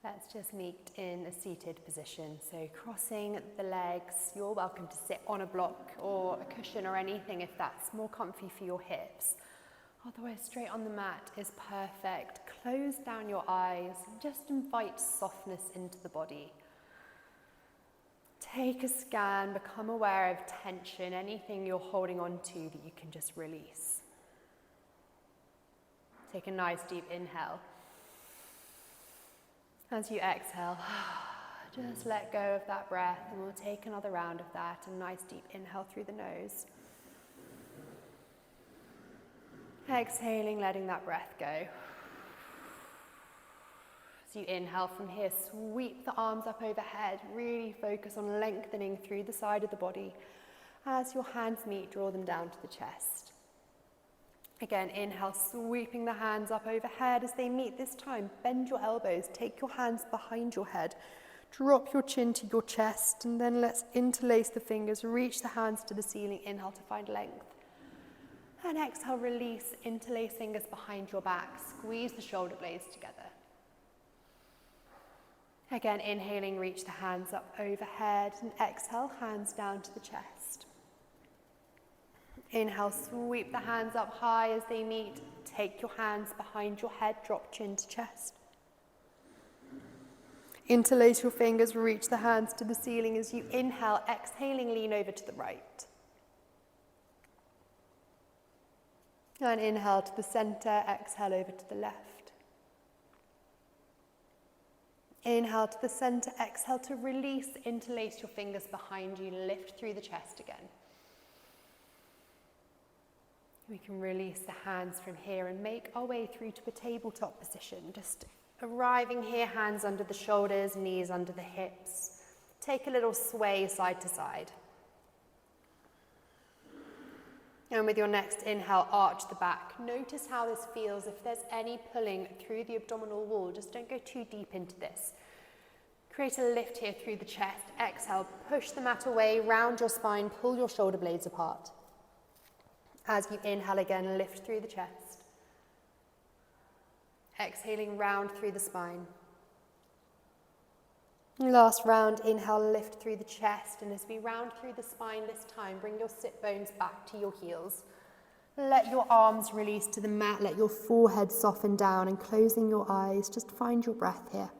Let's just meet in a seated position. So crossing the legs, you're welcome to sit on a block or a cushion or anything if that's more comfy for your hips. Otherwise, straight on the mat is perfect. Close down your eyes and just invite softness into the body. Take a scan, become aware of tension, anything you're holding on to that you can just release. Take a nice deep inhale. As you exhale, just let go of that breath and we'll take another round of that. A nice deep inhale through the nose. Exhaling, letting that breath go. As you inhale from here, sweep the arms up overhead. Really focus on lengthening through the side of the body. As your hands meet, draw them down to the chest. Again, inhale, sweeping the hands up overhead as they meet this time. Bend your elbows, take your hands behind your head. Drop your chin to your chest, and then let's interlace the fingers, reach the hands to the ceiling. Inhale to find length. And exhale, release, interlace fingers behind your back. Squeeze the shoulder blades together. Again, inhaling, reach the hands up overhead, and exhale, hands down to the chest. Inhale, sweep the hands up high as they meet. Take your hands behind your head, drop chin to chest. Interlace your fingers, reach the hands to the ceiling as you inhale, exhaling, lean over to the right. And inhale to the center, exhale over to the left. Inhale to the center, exhale to release, interlace your fingers behind you, lift through the chest again. We can release the hands from here and make our way through to a tabletop position. Just arriving here, hands under the shoulders, knees under the hips. Take a little sway side to side. And with your next inhale, arch the back. Notice how this feels. If there's any pulling through the abdominal wall, just don't go too deep into this. Create a lift here through the chest. Exhale, push the mat away, round your spine, pull your shoulder blades apart. As you inhale again, lift through the chest. Exhaling, round through the spine. Last round, inhale, lift through the chest, and as we round through the spine this time, bring your sit bones back to your heels. Let your arms release to the mat, let your forehead soften down, and closing your eyes, just find your breath here.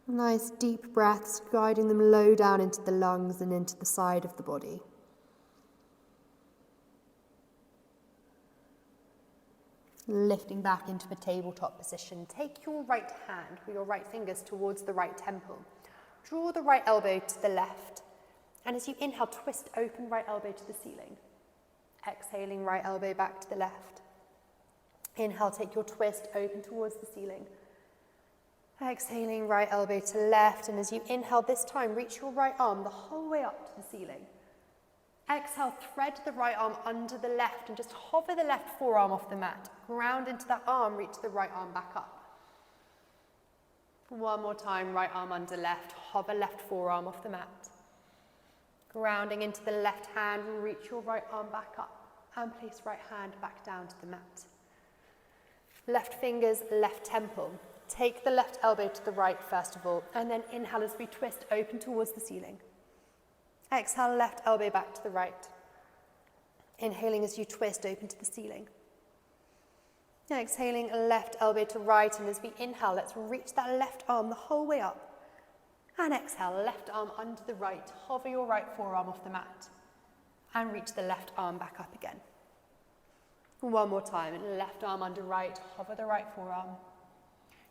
Nice deep breaths, guiding them low down into the lungs and into the side of the body. Lifting back into a tabletop position. Take your right hand with your right fingers towards the right temple. Draw the right elbow to the left. And as you inhale, twist open right elbow to the ceiling. Exhaling, right elbow back to the left. Inhale, take your twist open towards the ceiling. Exhaling, right elbow to left. And as you inhale this time, reach your right arm the whole way up to the ceiling. Exhale, thread the right arm under the left and just hover the left forearm off the mat. Ground into that arm, reach the right arm back up. One more time, right arm under left, hover left forearm off the mat. Grounding into the left hand, reach your right arm back up and place right hand back down to the mat. Left fingers, left temple. Take the left elbow to the right first of all, and then inhale as we twist open towards the ceiling. Exhale, left elbow back to the right. Inhaling as you twist open to the ceiling. Exhaling, left elbow to right, and as we inhale, let's reach that left arm the whole way up. And exhale, left arm under the right, hover your right forearm off the mat, and reach the left arm back up again. One more time, left arm under right, hover the right forearm.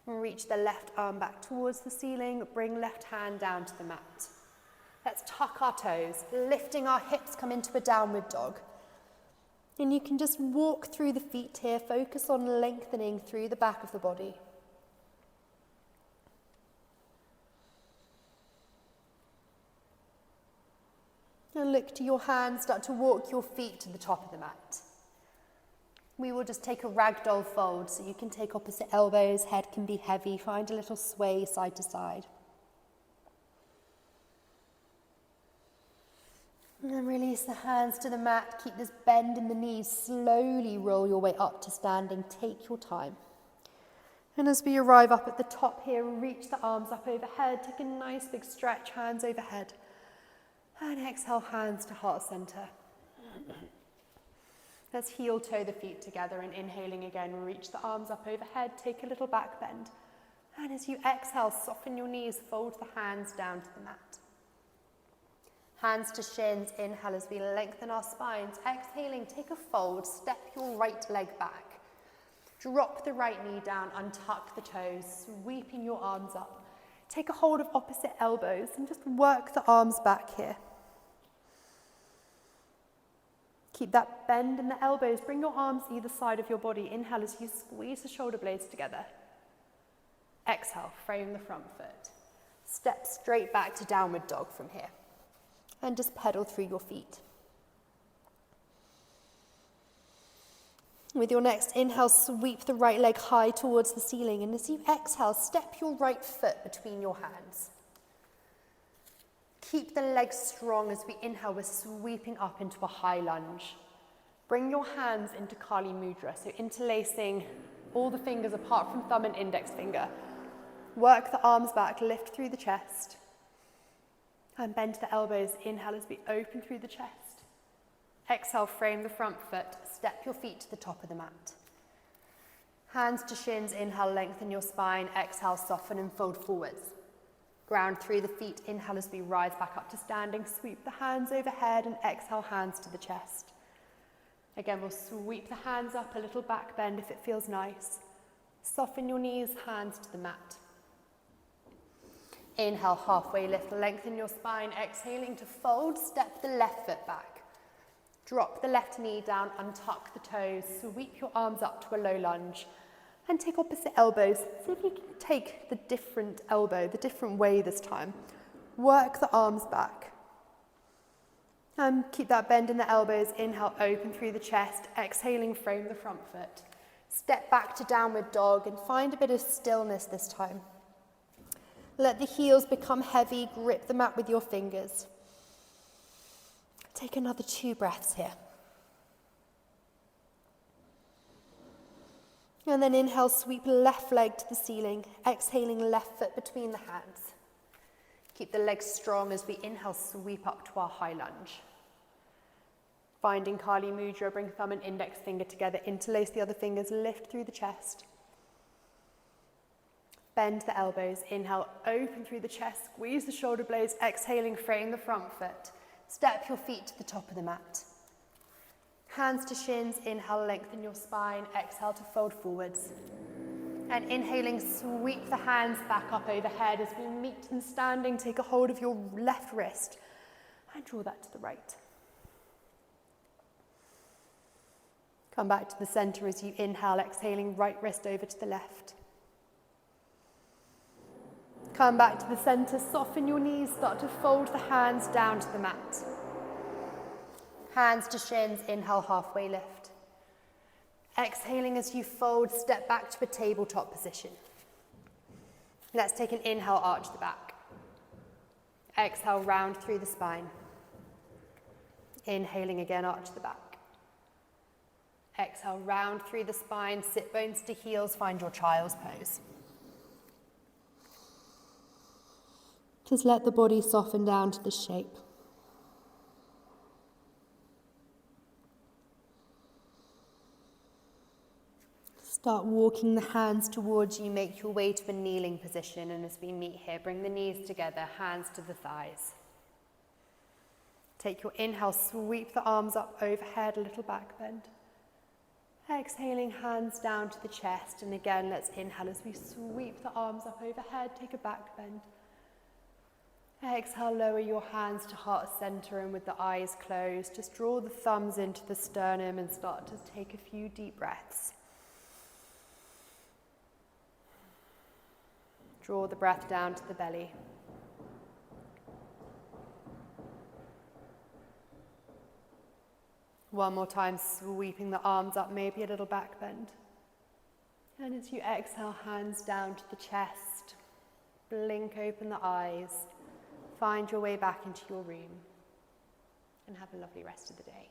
Reach the left arm back towards the ceiling, bring left hand down to the mat. Let's tuck our toes, lifting our hips, come into a downward dog. And you can just walk through the feet here, focus on lengthening through the back of the body. And look to your hands, start to walk your feet to the top of the mat. We will just take a ragdoll fold, so you can take opposite elbows, head can be heavy, find a little sway side to side. And then release the hands to the mat, keep this bend in the knees, slowly roll your way up to standing, take your time. And as we arrive up at the top here, reach the arms up overhead, take a nice big stretch, hands overhead. And exhale, hands to heart center. Let's heel toe the feet together and inhaling again, reach the arms up overhead, take a little back bend. And as you exhale, soften your knees, fold the hands down to the mat. Hands to shins, inhale as we lengthen our spines. Exhaling, take a fold, step your right leg back. Drop the right knee down, untuck the toes, sweeping your arms up. Take a hold of opposite elbows and just work the arms back here. Keep that bend in the elbows. Bring your arms either side of your body. Inhale as you squeeze the shoulder blades together. Exhale, frame the front foot. Step straight back to downward dog from here. And just pedal through your feet. With your next inhale, sweep the right leg high towards the ceiling. And as you exhale, step your right foot between your hands. Keep the legs strong as we inhale, we're sweeping up into a high lunge. Bring your hands into Kali Mudra, so interlacing all the fingers apart from thumb and index finger. Work the arms back, lift through the chest. And bend the elbows, inhale as we open through the chest. Exhale, frame the front foot, step your feet to the top of the mat. Hands to shins, inhale, lengthen your spine, exhale, soften and fold forwards. Ground through the feet, inhale as we rise back up to standing, sweep the hands overhead and exhale, hands to the chest. Again, we'll sweep the hands up, a little back bend if it feels nice. Soften your knees, hands to the mat. Inhale, halfway lift, lengthen your spine, exhaling to fold, step the left foot back. Drop the left knee down, untuck the toes, sweep your arms up to a low lunge and take opposite elbows. See if you can take the different elbow, the different way this time. Work the arms back. And keep that bend in the elbows. Inhale, open through the chest. Exhaling, frame the front foot. Step back to downward dog and find a bit of stillness this time. Let the heels become heavy, grip the mat with your fingers. Take another 2 breaths here. And then inhale, sweep left leg to the ceiling. Exhaling, left foot between the hands. Keep the legs strong as we inhale, sweep up to our high lunge. Finding Kali Mudra, bring thumb and index finger together, interlace the other fingers, lift through the chest. Bend the elbows, inhale, open through the chest, squeeze the shoulder blades, exhaling, frame the front foot. Step your feet to the top of the mat. Hands to shins, inhale, lengthen your spine, exhale to fold forwards. And inhaling, sweep the hands back up overhead as we meet in standing, take a hold of your left wrist and draw that to the right. Come back to the center as you inhale, exhaling, right wrist over to the left. Come back to the center, soften your knees, start to fold the hands down to the mat. Hands to shins, inhale, halfway lift. Exhaling as you fold, step back to a tabletop position. Let's take an inhale, arch the back. Exhale, round through the spine. Inhaling again, arch the back. Exhale, round through the spine, sit bones to heels, find your child's pose. Just let the body soften down to the shape. Start walking the hands towards you, make your way to a kneeling position, and as we meet here, bring the knees together, hands to the thighs. Take your inhale, sweep the arms up overhead, a little back bend. Exhaling, hands down to the chest, and again, let's inhale as we sweep the arms up overhead, take a back bend. Exhale, lower your hands to heart center, and with the eyes closed, just draw the thumbs into the sternum and start to take a few deep breaths. Draw the breath down to the belly. One more time, sweeping the arms up, maybe a little back bend. And as you exhale, hands down to the chest, blink open the eyes, find your way back into your room, and have a lovely rest of the day.